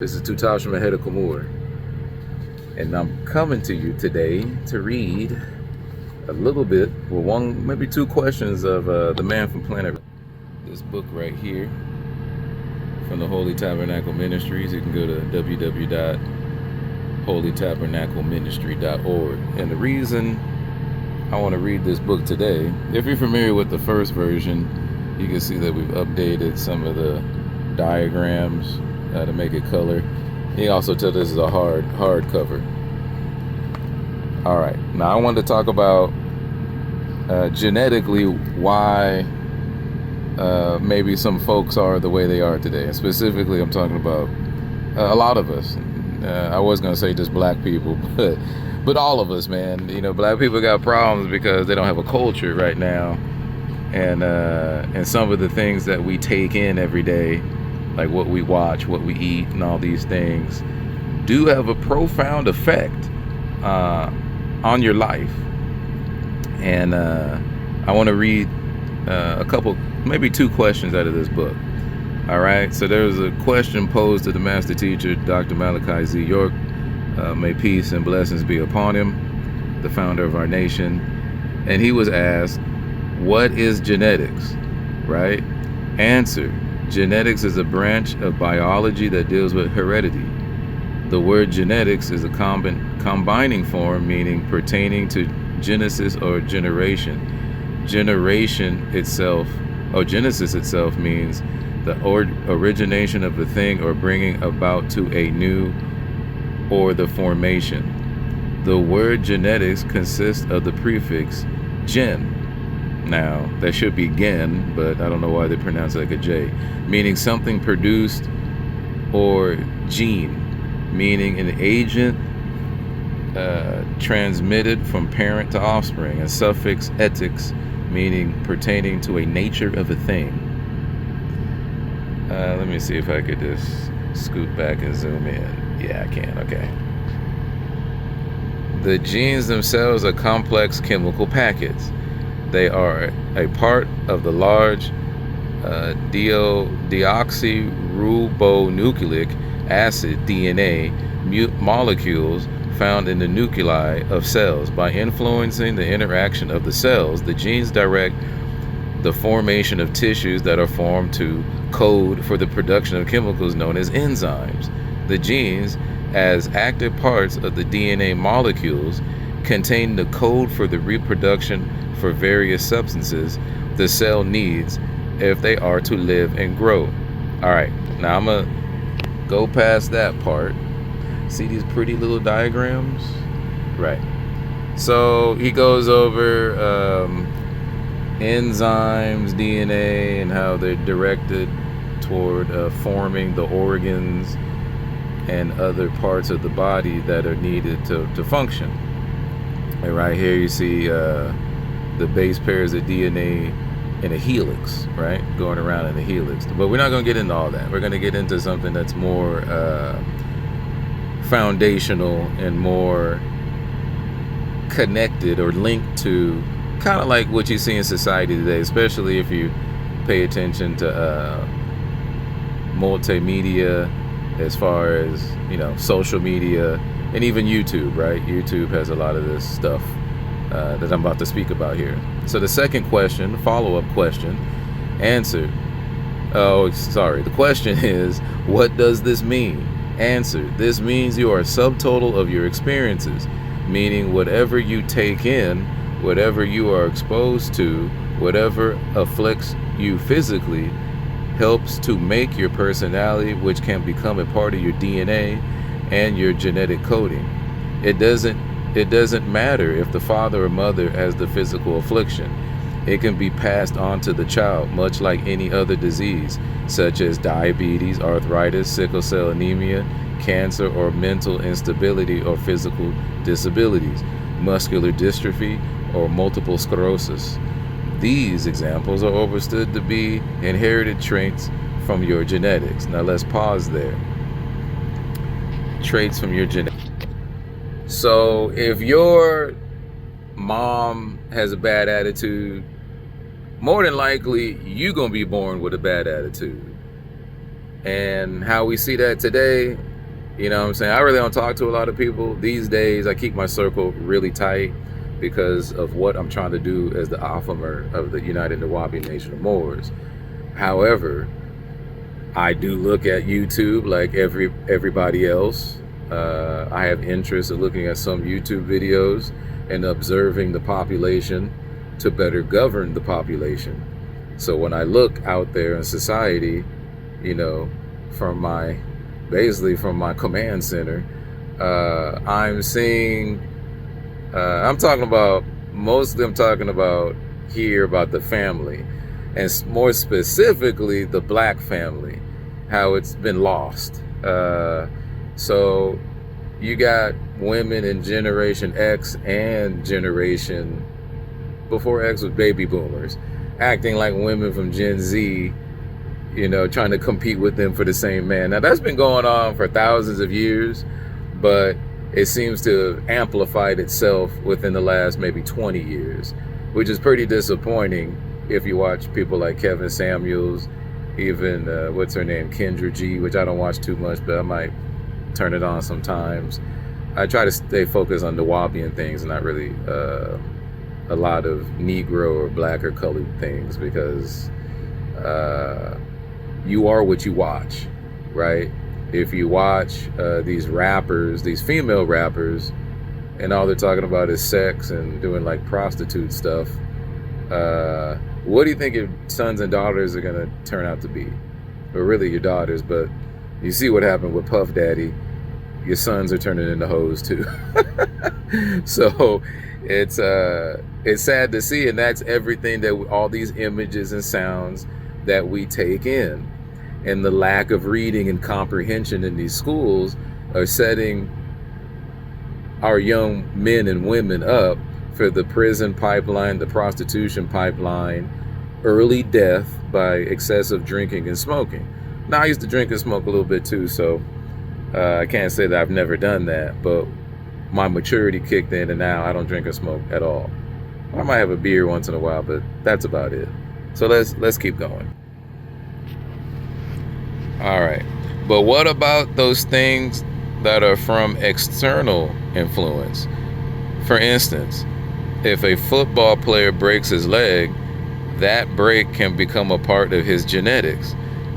This is Tutash Maheda Kamur, and I'm coming to you today to read a little bit, well, one, maybe two questions of The Man from Planet. This book right here from the Holy Tabernacle Ministries. You can go to www.holytabernacleministry.org. And the reason I want to read this book today, if you're familiar with the first version, you can see that we've updated some of the diagrams to make it color. He also told this is a hard cover. All right, now I wanted to talk about genetically why maybe some folks are the way they are today. And specifically, I'm talking about a lot of us. I was gonna say just black people, but all of us, man. You know, black people got problems because they don't have a culture right now, and some of the things that we take in every day, like what we watch, what we eat, and all these things, do have a profound effect on your life. And I want to read a couple, maybe two questions out of this book. All right, so there's a question posed to the master teacher, Dr. Malachi Z. York. May peace and blessings be upon him, the founder of our nation. And he was asked, what is genetics, right? Answer: genetics is a branch of biology that deals with heredity. The word genetics is a combining form meaning pertaining to genesis or generation. Generation itself, or genesis itself, means the origination of a thing or bringing about to a new, or the formation. The word genetics consists of the prefix gen. Now, that should be gen, but I don't know why they pronounce it like a J, meaning something produced, or gene, meaning an agent transmitted from parent to offspring, and suffix ethics, meaning pertaining to a nature of a thing. Let me see if I could just scoot back and zoom in. Yeah, I can, okay. The genes themselves are complex chemical packets. They are a part of the large deoxyribonucleic acid DNA molecules found in the nuclei of cells. By influencing the interaction of the cells, the genes direct the formation of tissues that are formed to code for the production of chemicals known as enzymes. The genes, as active parts of the DNA molecules, contain the code for the reproduction for various substances the cell needs if they are to live and grow. All right, now I'm gonna go past that part. See these pretty little diagrams? Right. So he goes over enzymes, DNA, and how they're directed toward forming the organs and other parts of the body that are needed to function. And right here you see the base pairs of DNA in a helix, right? Going around in a helix. But we're not going to get into all that. We're going to get into something that's more foundational and more connected or linked to kind of like what you see in society today, especially if you pay attention to multimedia, as far as, you know, social media, and even YouTube, right? YouTube has a lot of this stuff that I'm about to speak about here. So the second question, follow-up question, answer. Oh, sorry. The question is, what does this mean? Answer: this means you are a subtotal of your experiences, meaning whatever you take in, whatever you are exposed to, whatever afflicts you physically, helps to make your personality, which can become a part of your DNA and your genetic coding. It doesn't matter if the father or mother has the physical affliction. It can be passed on to the child, much like any other disease, such as diabetes, arthritis, sickle cell anemia, cancer, or mental instability or physical disabilities, muscular dystrophy, or multiple sclerosis. These examples are understood to be inherited traits from your genetics. Now let's pause there. Traits from your genetics. So if your mom has a bad attitude, more than likely you're gonna be born with a bad attitude. And how we see that today, You know what I'm saying? I really don't talk to a lot of people these days. I keep my circle really tight because of what I'm trying to do as the Afamer of the United Nawabi Nation of Moors. However, I do look at YouTube like everybody else. I have interest in looking at some YouTube videos and observing the population to better govern the population. So when I look out there in society, you know, basically from my command center, I'm seeing, mostly I'm talking about here about the family, and more specifically the black family, how it's been lost. So you got women in Generation X and Generation, before X was baby boomers, acting like women from Gen Z, you know, trying to compete with them for the same man. Now that's been going on for thousands of years, but it seems to have amplified itself within the last maybe 20 years, which is pretty disappointing if you watch people like Kevin Samuels, even, what's her name, Kendra G, which I don't watch too much, but I might turn it on sometimes. I try to stay focused on Nawabian things and not really a lot of Negro or black or colored things, because you are what you watch, right? If you watch these rappers, these female rappers, and all they're talking about is sex and doing like prostitute stuff, what do you think your sons and daughters are gonna turn out to be? Or really your daughters, but you see what happened with Puff Daddy. Your sons are turning into hoes too. So it's sad to see, and that's everything that all these images and sounds that we take in, and the lack of reading and comprehension in these schools are setting our young men and women up for the prison pipeline, the prostitution pipeline, early death by excessive drinking and smoking. Now, I used to drink and smoke a little bit too, so I can't say that I've never done that, but my maturity kicked in, and now I don't drink or smoke at all. I might have a beer once in a while, but that's about it. So let's keep going. All right, but what about those things that are from external influence? For instance, if a football player breaks his leg, that break can become a part of his genetics.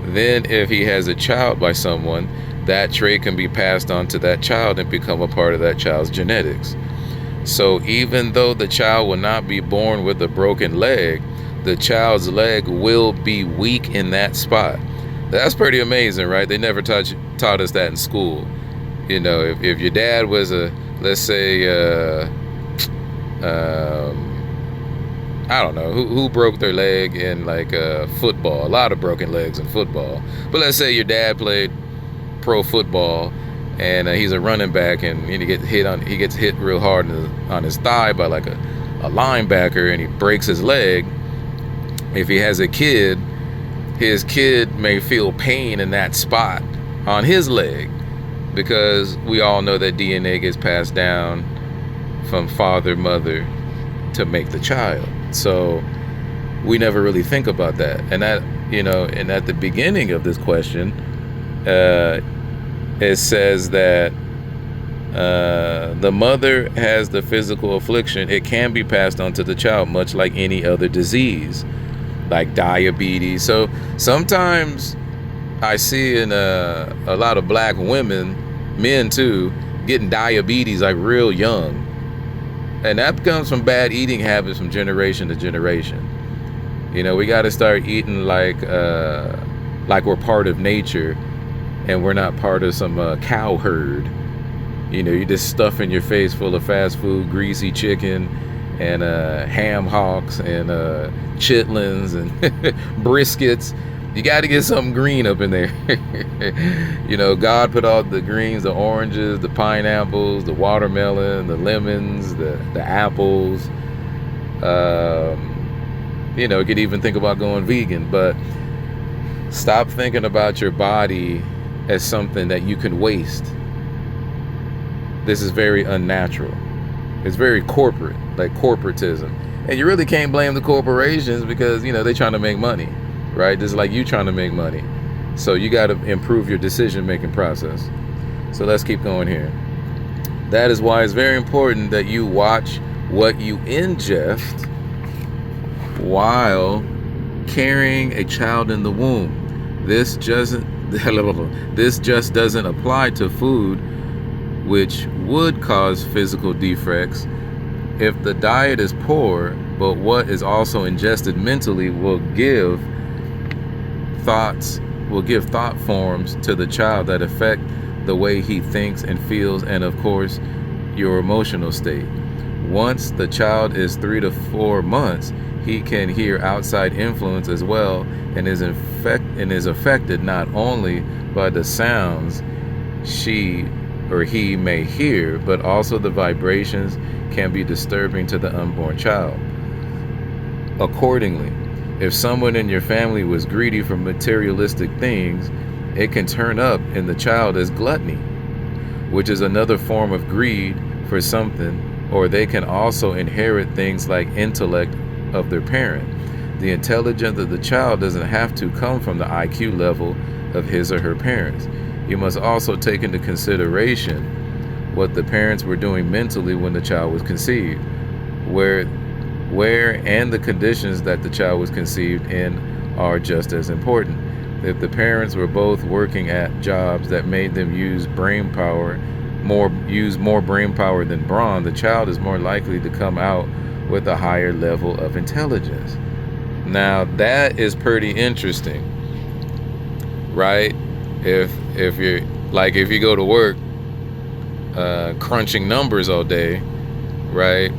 Then if he has a child by someone, that trait can be passed on to that child and become a part of that child's genetics. So even though the child will not be born with a broken leg, the child's leg will be weak in that spot. That's pretty amazing, right? They never taught us that in school. You know, if your dad was let's say, I don't know, who broke their leg in like football. A lot of broken legs in football. But let's say your dad played pro football, and he's a running back, and he gets hit real hard on his thigh by like a linebacker, and he breaks his leg. If he has a kid, his kid may feel pain in that spot on his leg, because we all know that DNA gets passed down from father, mother to make the child. So we never really think about that. And that, you know, and at the beginning of this question, it says that the mother has the physical affliction. It can be passed on to the child, much like any other disease, like diabetes. So sometimes I see in a lot of black women, men too, getting diabetes like real young. And that comes from bad eating habits from generation to generation. You know, we got to start eating like we're part of nature, and we're not part of some cow herd. You know, you're just stuffing your face full of fast food, greasy chicken, and ham hocks, and chitlins, and briskets. You got to get something green up in there. You know, God put all the greens, the oranges, the pineapples, the watermelon, the lemons, the apples. You know, you could even think about going vegan, but stop thinking about your body as something that you can waste. This is very unnatural. It's very corporate, like corporatism. And you really can't blame the corporations, because, you know, they're trying to make money, right? Just like you trying to make money. So you got to improve your decision-making process. So let's keep going here. That is why it's very important that you watch what you ingest while carrying a child in the womb. This just doesn't apply to food, which would cause physical defects if the diet is poor, but what is also ingested mentally will give thought forms to the child that affect the way he thinks and feels, and of course your emotional state. Once the child is 3 to 4 months, he can hear outside influence as well, and is affected not only by the sounds she or he may hear, but also the vibrations can be disturbing to the unborn child. Accordingly, if someone in your family was greedy for materialistic things, it can turn up in the child as gluttony, which is another form of greed for something, or they can also inherit things like intellect of their parent. The intelligence of the child doesn't have to come from the IQ level of his or her parents. You must also take into consideration what the parents were doing mentally when the child was conceived, where and the conditions that the child was conceived in are just as important. If the parents were both working at jobs that made them use more brain power than brawn, the child is more likely to come out with a higher level of intelligence. Now that is pretty interesting, right? If you go to work crunching numbers all day, right,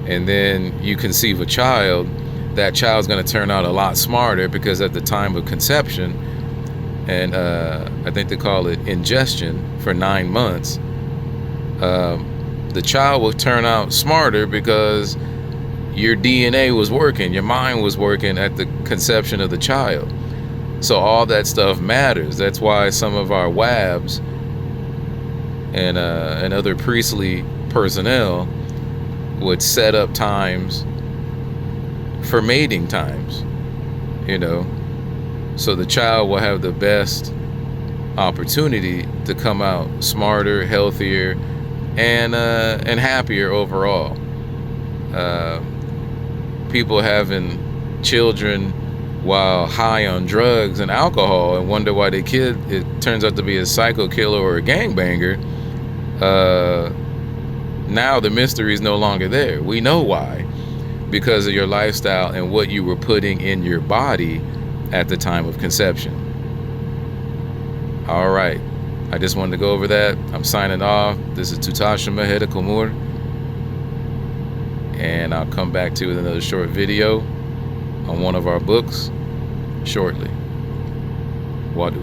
and then you conceive a child, that child's going to turn out a lot smarter, because at the time of conception, and I think they call it ingestion, for 9 months, the child will turn out smarter because your DNA was working, your mind was working at the conception of the child. So all that stuff matters. That's why some of our WABs and other priestly personnel would set up times for mating times, so the child will have the best opportunity to come out smarter, healthier, and happier overall. People having children while high on drugs and alcohol and wonder why their kid, it turns out to be a psycho killer or a gangbanger. Now the mystery is no longer there. We know why. Because of your lifestyle and what you were putting in your body at the time of conception. All right. I just wanted to go over that. I'm signing off. This is Tutashima Hedekomur. And I'll come back to you with another short video on one of our books shortly. Wadu.